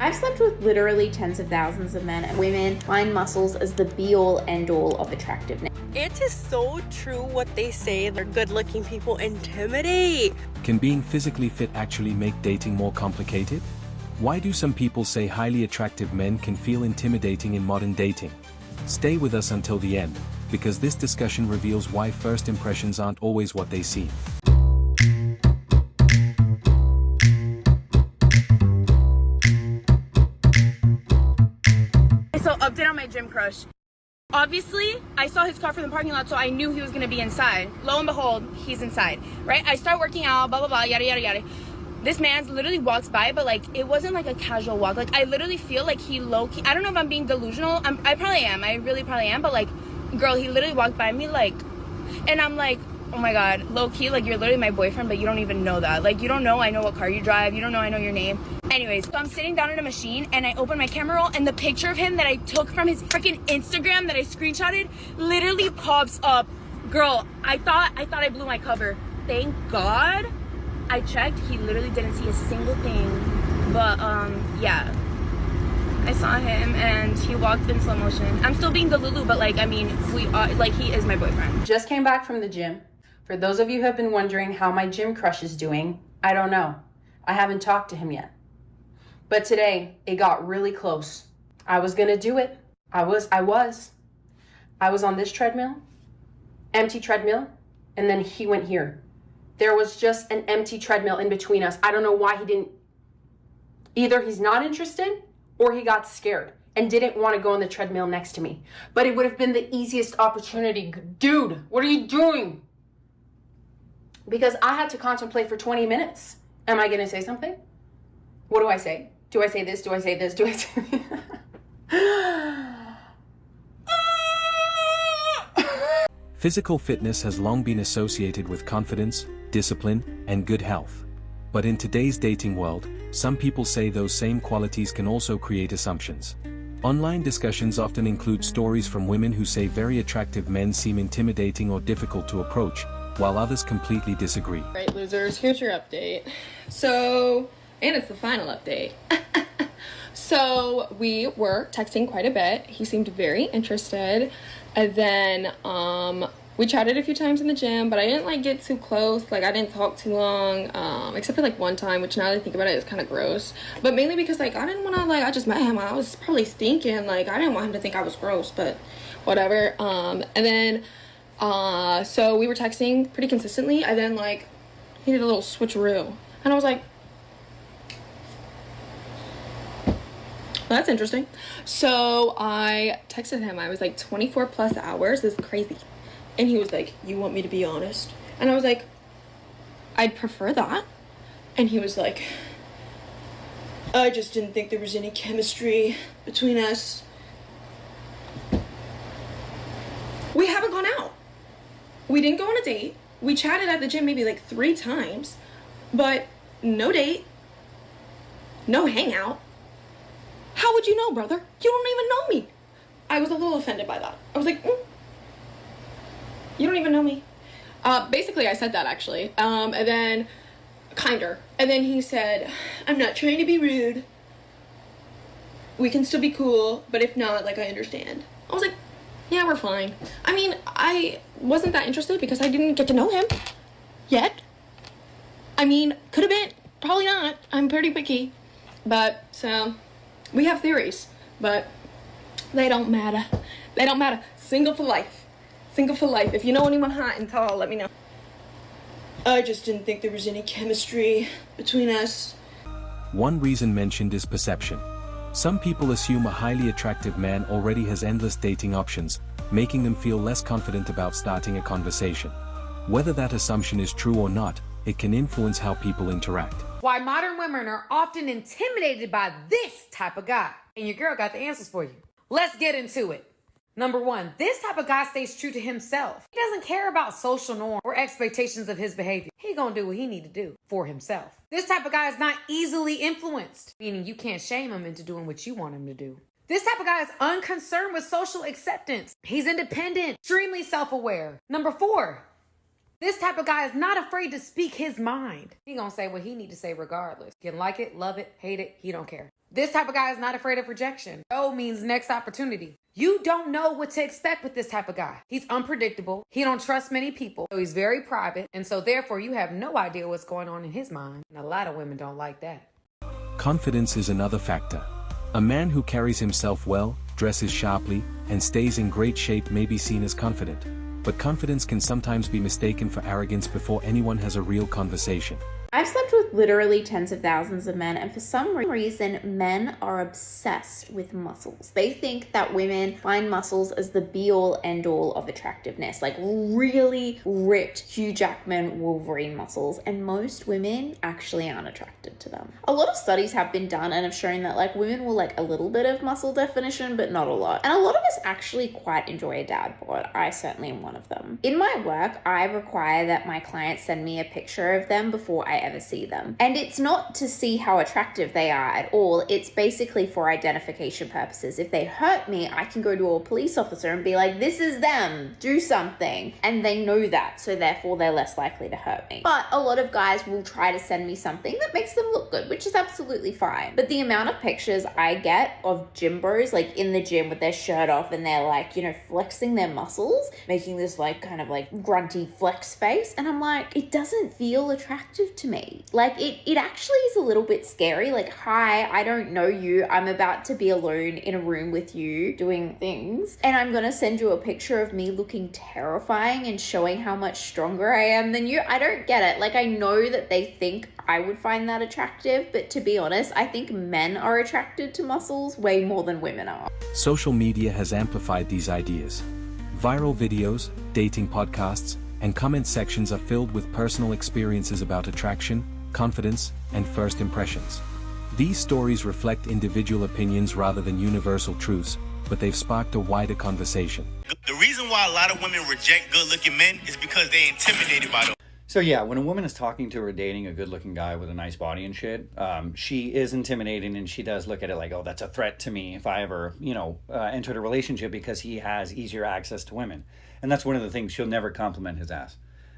I've slept with literally tens of thousands of men and women find muscles as the be-all end-all of attractiveness. It is so true what they say, they're good-looking people intimidate. Can being physically fit actually make dating more complicated? Why do some people say highly attractive men can feel intimidating in modern dating? Stay with us until the end, because this discussion reveals why first impressions aren't always what they seem. So update on my gym crush. Obviously, I saw his car from the parking lot, so I knew he was gonna be inside. Lo and behold, he's inside, right? I start working out, blah, blah, blah, yada, yada, yada. This man literally walks by, but like, it wasn't like a casual walk. Like, I literally feel like he low-key, I don't know if I'm being delusional. I probably am, I really probably am, but like, girl, he literally walked by me like, and I'm like, oh my God, low-key, like, you're literally my boyfriend, but you don't even know that. Like, you don't know I know what car you drive. You don't know I know your name. Anyways, so I'm sitting down in a machine and I open my camera roll and the picture of him that I took from his freaking Instagram that I screenshotted literally pops up. Girl, I thought I blew my cover. Thank God I checked. He literally didn't see a single thing. But yeah, I saw him and he walked in slow motion. I'm still being the Lulu, but like, I mean, we are, like, he is my boyfriend. Just came back from the gym. For those of you who have been wondering how my gym crush is doing, I don't know. I haven't talked to him yet. But today, it got really close. I was gonna do it. I was on this treadmill, empty treadmill, and then he went here. There was just an empty treadmill in between us. I don't know why he didn't. Either he's not interested or he got scared and didn't want to go on the treadmill next to me. But it would have been the easiest opportunity. Dude, what are you doing? Because I had to contemplate for 20 minutes. Am I gonna say something? What do I say? Do I say this? Do I say this? Do I say Physical fitness has long been associated with confidence, discipline, and good health. But in today's dating world, some people say those same qualities can also create assumptions. Online discussions often include stories from women who say very attractive men seem intimidating or difficult to approach, while others completely disagree. Right, losers, here's your update. So, and it's the final update. So we were texting quite a bit. He seemed very interested. And then we chatted a few times in the gym, but I didn't like get too close. Like, I didn't talk too long, except for like one time, which now that I think about it is kind of gross. But mainly because like I didn't want to, like, I just met him. I was probably stinking. Like, I didn't want him to think I was gross, but whatever. And then so we were texting pretty consistently. I then like he did a little switcheroo, and I was like, well, that's interesting. So I texted him. I was like, 24 plus hours is crazy. And he was like, you want me to be honest? And I was like, I'd prefer that. And he was like, I just didn't think there was any chemistry between us. We haven't gone out. We didn't go on a date. We chatted at the gym maybe like 3 times, but no date, no hangout. How would you know, brother? You don't even know me. I was a little offended by that. I was like, you don't even know me. Basically, I said that actually. And then, kinder. And then he said, I'm not trying to be rude. We can still be cool, but if not, like, I understand. I was like, yeah, we're fine. I mean, I wasn't that interested because I didn't get to know him yet. I mean, could have been, probably not. I'm pretty picky. But, so, we have theories, but they don't matter. They don't matter. Single for life. Single for life. If you know anyone hot and tall, let me know. I just didn't think there was any chemistry between us. One reason mentioned is perception. Some people assume a highly attractive man already has endless dating options, making them feel less confident about starting a conversation. Whether that assumption is true or not, it can influence how people interact. Why modern women are often intimidated by this type of guy. And your girl got the answers for you. Let's get into it. Number 1, this type of guy stays true to himself. He doesn't care about social norms or expectations of his behavior. He gonna do what he need to do for himself. This type of guy is not easily influenced, meaning you can't shame him into doing what you want him to do. This type of guy is unconcerned with social acceptance. He's independent, extremely self-aware. Number 4, This type of guy is not afraid to speak his mind. He gonna say what he need to say regardless. Can like it, love it, hate it, he don't care. This type of guy is not afraid of rejection. No means next opportunity. You don't know what to expect with this type of guy. He's unpredictable. He don't trust many people. So he's very private. And so therefore you have no idea what's going on in his mind. And a lot of women don't like that. Confidence is another factor. A man who carries himself well, dresses sharply, and stays in great shape may be seen as confident. But confidence can sometimes be mistaken for arrogance before anyone has a real conversation. I've slept with literally tens of thousands of men, and for some reason, men are obsessed with muscles. They think that women find muscles as the be-all, end-all of attractiveness, like really ripped Hugh Jackman Wolverine muscles, and most women actually aren't attracted to them. A lot of studies have been done and have shown that like women will like a little bit of muscle definition, but not a lot. And a lot of us actually quite enjoy a dad bod. I certainly am one of them. In my work, I require that my clients send me a picture of them before I ever see them. And it's not to see how attractive they are at all. It's basically for identification purposes. If they hurt me, I can go to a police officer and be like, this is them, do something. And they know that, so therefore they're less likely to hurt me. But a lot of guys will try to send me something that makes them look good, which is absolutely fine. But the amount of pictures I get of gym bros, like in the gym with their shirt off and they're like, you know, flexing their muscles, making this like kind of like grunty flex face. And I'm like, it doesn't feel attractive to me. Like it actually is a little bit scary. Like, hi, I don't know you. I'm about to be alone in a room with you doing things. And I'm going to send you a picture of me looking terrifying and showing how much stronger I am than you. I don't get it. Like, I know that they think I would find that attractive, but to be honest, I think men are attracted to muscles way more than women are. Social media has amplified these ideas. Viral videos, dating podcasts, and comment sections are filled with personal experiences about attraction, confidence, and first impressions. These stories reflect individual opinions rather than universal truths, but they've sparked a wider conversation. The reason why a lot of women reject good-looking men is because they're intimidated by them. So yeah, when a woman is talking to or dating a good-looking guy with a nice body and shit, she is intimidating, and she does look at it like, oh, that's a threat to me if I ever, entered a relationship, because he has easier access to women. And that's one of the things. She'll never compliment his ass.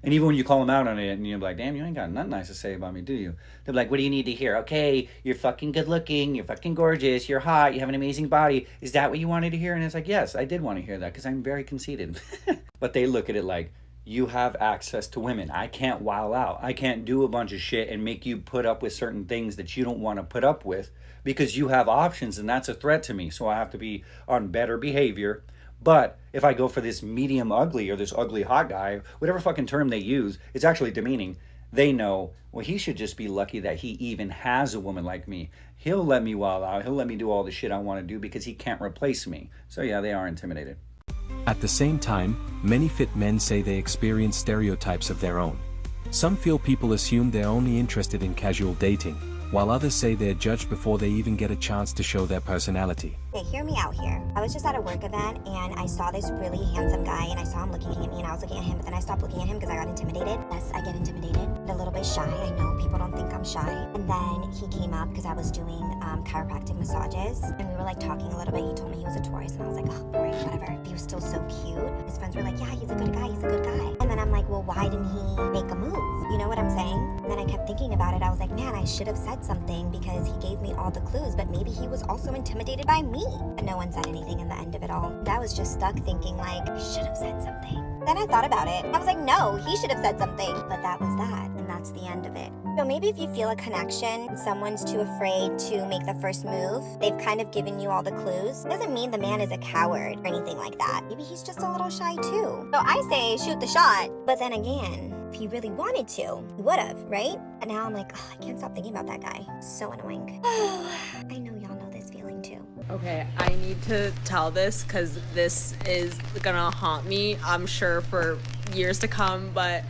And even when you call him out on it and you're like, damn, you ain't got nothing nice to say about me, do you? They're like, what do you need to hear? Okay, you're fucking good looking, you're fucking gorgeous, you're hot, you have an amazing body. Is that what you wanted to hear? And it's like, yes, I did want to hear that because I'm very conceited. But they look at it like, you have access to women. I can't wow out. I can't do a bunch of shit and make you put up with certain things that you don't want to put up with because you have options, and that's a threat to me. So I have to be on better behavior. But if I go for this medium ugly or this ugly hot guy, whatever fucking term they use, it's actually demeaning. They know, well, he should just be lucky that he even has a woman like me. He'll let me wild out. He'll let me do all the shit I want to do because he can't replace me. So yeah, they are intimidated. At the same time, many fit men say they experience stereotypes of their own. Some feel people assume they're only interested in casual dating, while others say they're judged before they even get a chance to show their personality. Okay, hear me out here. I was just at a work event and I saw this really handsome guy and I saw him looking at me and I was looking at him, but then I stopped looking at him because I got intimidated. Yes, I get intimidated. A little bit shy. I know people don't think I'm shy. And then he came up because I was doing chiropractic massages and we were like talking a little bit. He told me he was a Taurus and I was like, oh, boring, whatever. He was still so cute. His friends were like, yeah, he's a good guy, he's a good guy. And then I'm like, well, why didn't he make a move? You know what I'm saying? And then I kept thinking about it. I was like, man, I should have said something because he gave me all the clues, but maybe he was also intimidated by me. But no one said anything in the end of it all. And I was just stuck thinking like, I should have said something. Then I thought about it. I was like, no, he should have said something. But that was that, and that's the end of it. So maybe if you feel a connection, someone's too afraid to make the first move, they've kind of given you all the clues, doesn't mean the man is a coward or anything like that. Maybe he's just a little shy too. So I say shoot the shot, but then again, if he really wanted to, he would have, right? And now I'm like, oh, I can't stop thinking about that guy. So annoying. I know y'all know this feeling too. Okay, I need to tell this because this is gonna haunt me, I'm sure, for years to come. But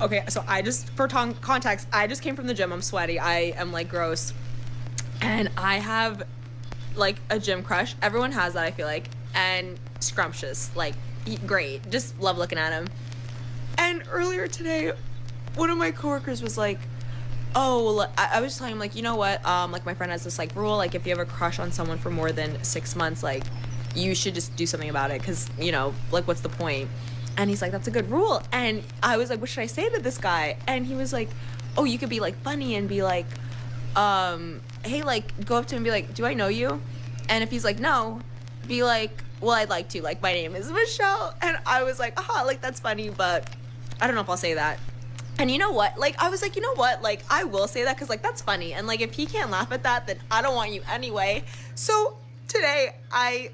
okay, so for context, I just came from the gym. I'm sweaty. I am like gross, and I have like a gym crush. Everyone has that, I feel like, and scrumptious, like great. Just love looking at him. And earlier today, one of my coworkers was like, oh, I was telling him, like, you know what, like, my friend has this, like, rule, like, if you have a crush on someone for more than 6 months, like, you should just do something about it, because, you know, like, what's the point? And he's like, that's a good rule. And I was like, what should I say to this guy? And he was like, oh, you could be like funny and be like, hey, like go up to him and be like, do I know you? And if he's like, no, be like, well, I'd like to, like, my name is Michelle. And I was like, like, that's funny, but I don't know if I'll say that. And you know what, like, I was like, you know what, like, I will say that because, like, that's funny. And, like, if he can't laugh at that, then I don't want you anyway. So today I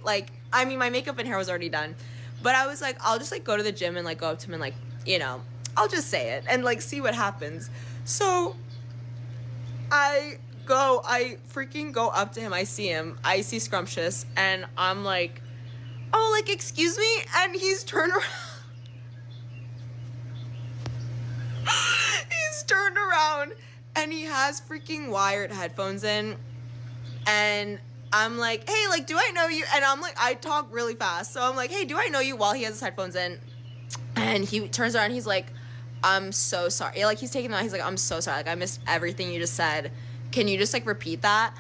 mean, my makeup and hair was already done, but I was like, I'll just, like, go to the gym and, like, go up to him and, like, you know, I'll just say it and, like, see what happens. So I freaking go up to him. I see Scrumptious, and I'm like, oh, like, excuse me? And he's turned around. He's turned around, and he has freaking wired headphones in, and I'm like, hey, like, do I know you? And I'm like, I talk really fast, so I'm like, hey, do I know you, while he has his headphones in? And he turns around, he's like, I'm so sorry. Like, he's taking them out, he's like, I'm so sorry, like, I missed everything you just said. Can you just, like, repeat that?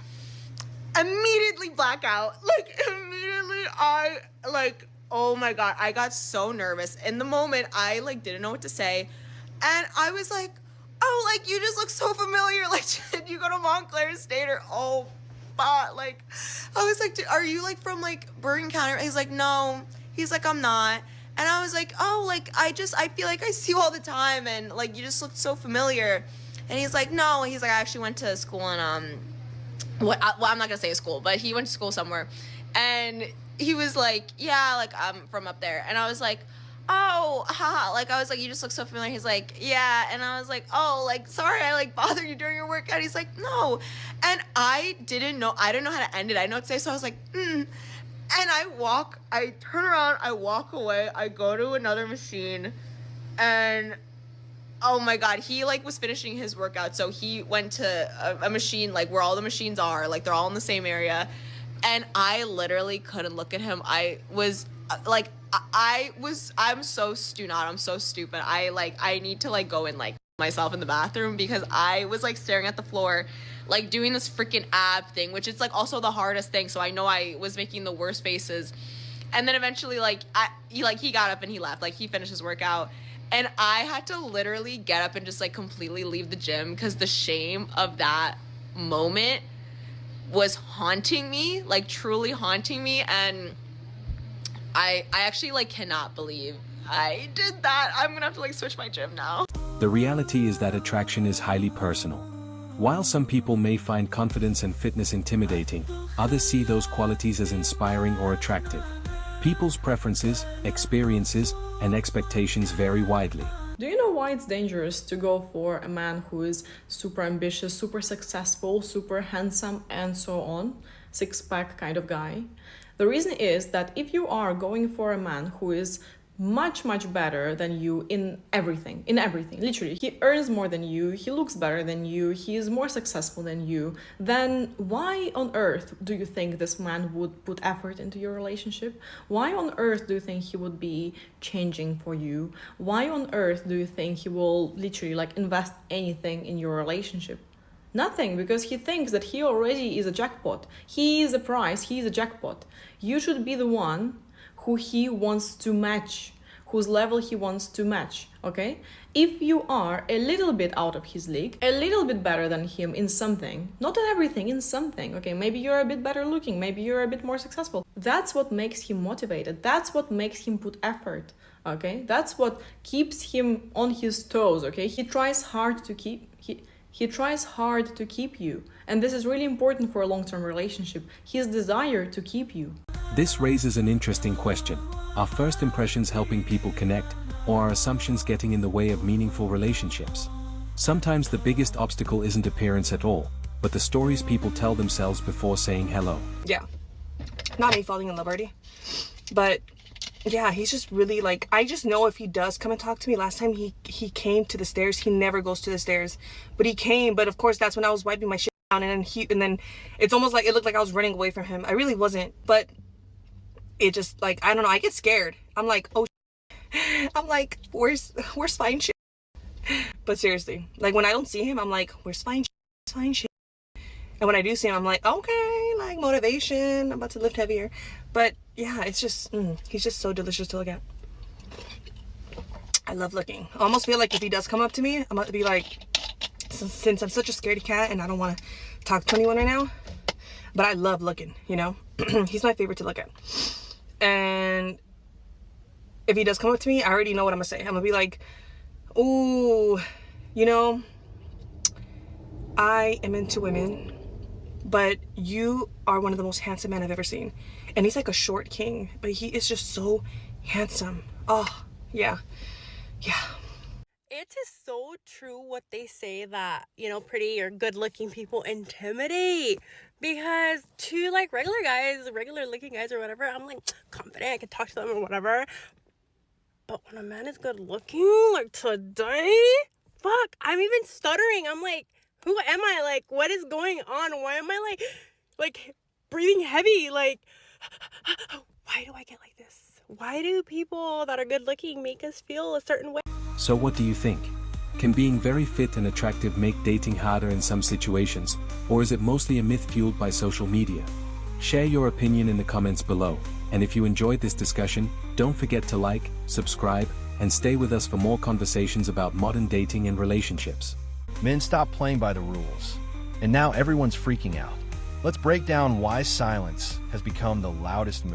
Immediately blackout. Like, immediately oh my God, I got so nervous. In the moment, I, like, didn't know what to say. And I was like, oh, like, you just look so familiar. Like, did you go to Montclair State? Or, oh, but, like, I was like, are you, like, from, like, Bergen County? He's like, no. He's like, I'm not. And I was like, oh, like, I feel like I see you all the time. And, like, you just look so familiar. And he's like, no. He's like, I actually went to school in, I'm not going to say a school, but he went to school somewhere. And he was like, yeah, like, I'm from up there. And I was like, oh, haha. Like, I was like, you just look so familiar. He's like, yeah. And I was like, oh, like, sorry, I, like, bothered you during your workout. He's like, no. And I didn't know how to end it. I didn't know what to say. So I was like, And I turn around, I walk away, I go to another machine, and oh my God, he, like, was finishing his workout. So he went to a machine, like, where all the machines are, like, they're all in the same area. And I literally couldn't look at him. I was like, I'm so stupid. I need to, like, go and, like, myself in the bathroom, because I was, like, staring at the floor, like, doing this freaking ab thing, which is, like, also the hardest thing. So I know I was making the worst faces. And then eventually, like, he got up and he left. Like, he finished his workout. And I had to literally get up and just, like, completely leave the gym, because the shame of that moment was haunting me, like, truly haunting me. And I actually, like, cannot believe I did that. I'm gonna have to, like, switch my gym now. The reality is that attraction is highly personal. While some people may find confidence and fitness intimidating, others see those qualities as inspiring or attractive. People's preferences, experiences, and expectations vary widely. Do you know why it's dangerous to go for a man who is super ambitious, super successful, super handsome, and so on? Six-pack kind of guy. The reason is that if you are going for a man who is much better than you in everything, literally, he earns more than you, he looks better than you, he is more successful than you, then why on earth do you think this man would put effort into your relationship? Why on earth do you think he would be changing for you? Why on earth do you think he will literally, like, invest anything in your relationship? Nothing, because he thinks that he already is a jackpot. He is a prize, he is a jackpot. You should be the one who he wants to match, whose level he wants to match, okay? If you are a little bit out of his league, a little bit better than him in something, not in everything, in something, okay? Maybe you're a bit better looking, maybe you're a bit more successful. That's what makes him motivated. That's what makes him put effort, okay? That's what keeps him on his toes, okay? He tries hard to keep you. And this is really important for a long-term relationship. His desire to keep you. This raises an interesting question. Are first impressions helping people connect, or are assumptions getting in the way of meaningful relationships? Sometimes the biggest obstacle isn't appearance at all, but the stories people tell themselves before saying hello. Yeah. Not me falling in love already. But yeah, he's just really, like, I just know if he does come and talk to me. Last time he came to the stairs. He never goes to the stairs, but he came. But of course, that's when I was wiping my shit down, and then it's almost like it looked like I was running away from him. I really wasn't, but it just, like, I don't know, I get scared. I'm like, oh shit. I'm like, where's fine shit? But seriously, like, when I don't see him, I'm like, where's fine shit? And when I do see him, I'm like, okay, like, motivation, I'm about to lift heavier. But yeah, it's just he's just so delicious to look at. I love looking. I almost feel like if he does come up to me, I'm gonna be like, since I'm such a scaredy cat and I don't want to talk to anyone right now, but I love looking, you know? He's my favorite to look at. And if he does come up to me, I already know what I'm gonna say. I'm gonna be like, ooh, you know, I am into women, but you are one of the most handsome men I've ever seen. And he's like a short king, but he is just so handsome. Oh, yeah. Yeah. It is so true what they say that, you know, pretty or good looking people intimidate. Because to like regular guys, regular looking guys or whatever, I'm like confident, I can talk to them or whatever. But when a man is good looking, like today, fuck, I'm even stuttering. I'm like, who am I? Like, what is going on? Why am I like breathing heavy? Like, why do I get like this? Why do people that are good looking make us feel a certain way? So what do you think? Can being very fit and attractive make dating harder in some situations, or is it mostly a myth fueled by social media? Share your opinion in the comments below, and if you enjoyed this discussion, don't forget to like, subscribe, and stay with us for more conversations about modern dating and relationships. Men stopped playing by the rules, and now everyone's freaking out. Let's break down why silence has become the loudest move.